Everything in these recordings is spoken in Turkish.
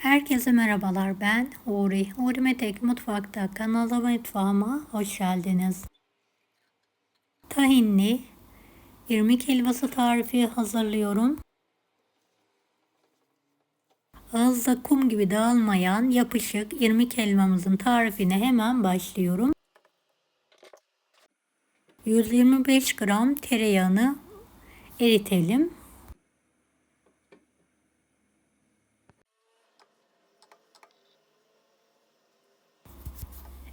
Herkese merhabalar, ben Huri. Huri Metek Mutfak'ta kanalıma mutfağıma hoş geldiniz. Tahinli irmik helvası tarifi hazırlıyorum. Ağızda kum gibi dağılmayan yapışık irmik helvamızın tarifine hemen başlıyorum. 125 gram tereyağını eritelim.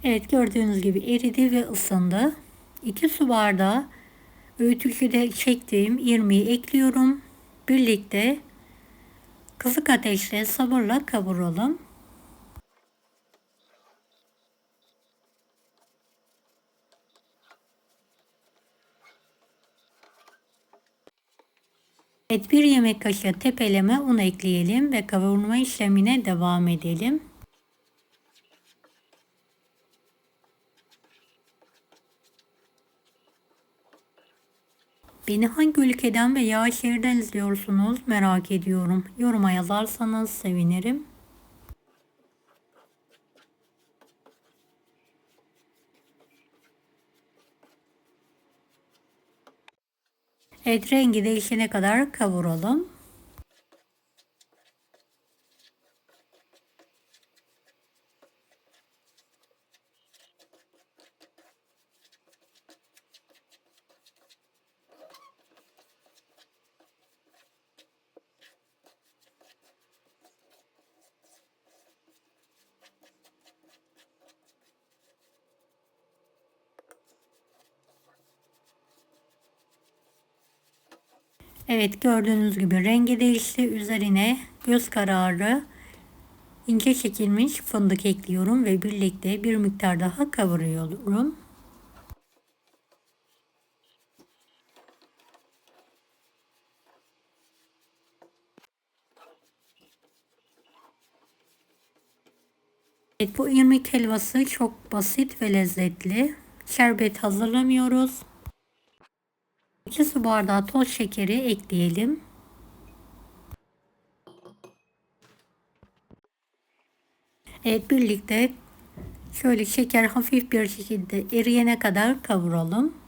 Evet, gördüğünüz gibi eridi ve ısındı. 2 su bardağı öğütücüde çektiğim irmiği ekliyorum. Birlikte kısık ateşte sabırla kavuralım. Evet, bir yemek kaşığı tepeleme un ekleyelim ve kavurma işlemine devam edelim. Beni hangi ülkeden veya şehirden izliyorsunuz merak ediyorum. Yoruma yazarsanız sevinirim. Evet, rengi değişene kadar kavuralım. Evet, gördüğünüz gibi rengi değişti. Üzerine göz kararı ince çekilmiş fındık ekliyorum ve birlikte bir miktar daha kavuruyorum. Evet, bu irmik helvası çok basit ve lezzetli. Şerbet hazırlamıyoruz. 2 su bardağı toz şekeri ekleyelim. Evet, birlikte şöyle şeker hafif bir şekilde eriyene kadar kavuralım.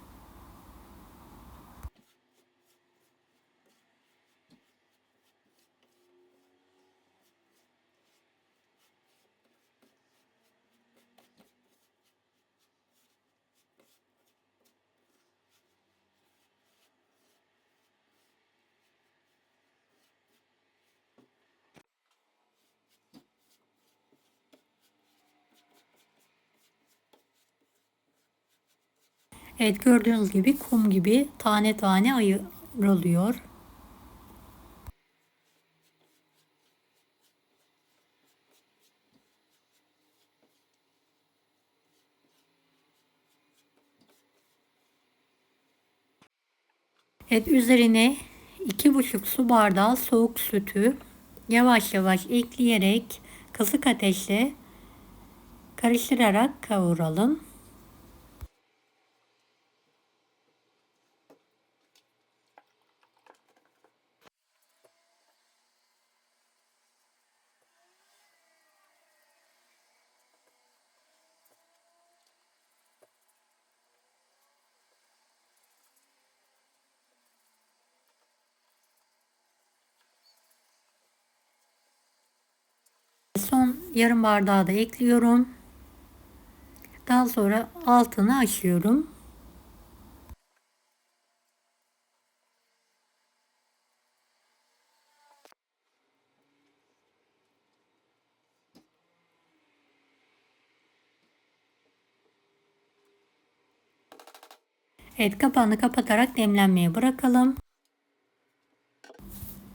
Evet, gördüğünüz gibi kum gibi tane tane ayrılıyor. Evet, üzerine 2,5 su bardağı soğuk sütü yavaş yavaş ekleyerek kısık ateşte karıştırarak kavuralım. Son yarım bardağı da ekliyorum. Daha sonra altını açıyorum. Evet, kapağını kapatarak demlenmeye bırakalım.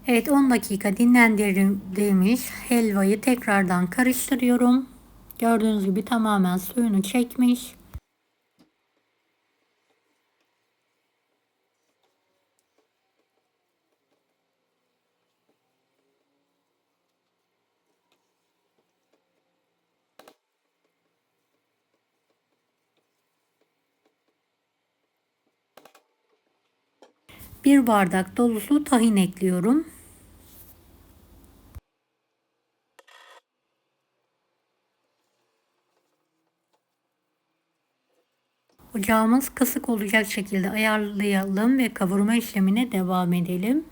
Evet, 10 dakika dinlendirilmiş helvayı tekrardan karıştırıyorum. Gördüğünüz gibi tamamen suyunu çekmiş. Bir bardak dolusu tahin ekliyorum. Ocağımız kısık olacak şekilde ayarlayalım ve kavurma işlemine devam edelim.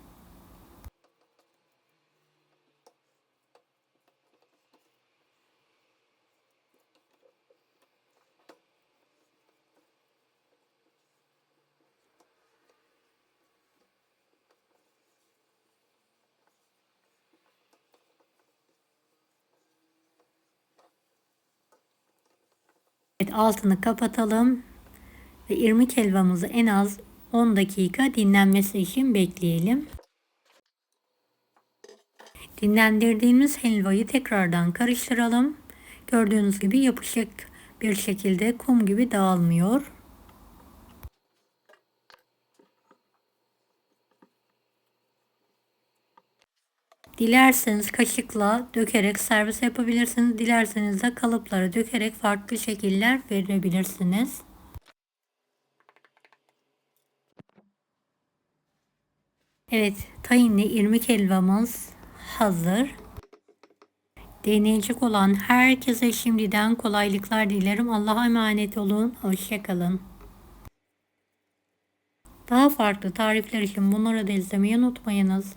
Evet, altını kapatalım ve irmik helvamızı en az 10 dakika dinlenmesi için bekleyelim. Dinlendirdiğimiz helvayı tekrardan karıştıralım. Gördüğünüz gibi yapışık bir şekilde kum gibi dağılmıyor. Dilerseniz kaşıkla dökerek servis yapabilirsiniz. Dilerseniz de kalıplara dökerek farklı şekiller verebilirsiniz. Evet, tahinli irmik helvamız hazır. Deneyecek olan herkese şimdiden kolaylıklar dilerim. Allah'a emanet olun. Hoşça kalın. Daha farklı tarifler için bunları da izlemeyi unutmayınız.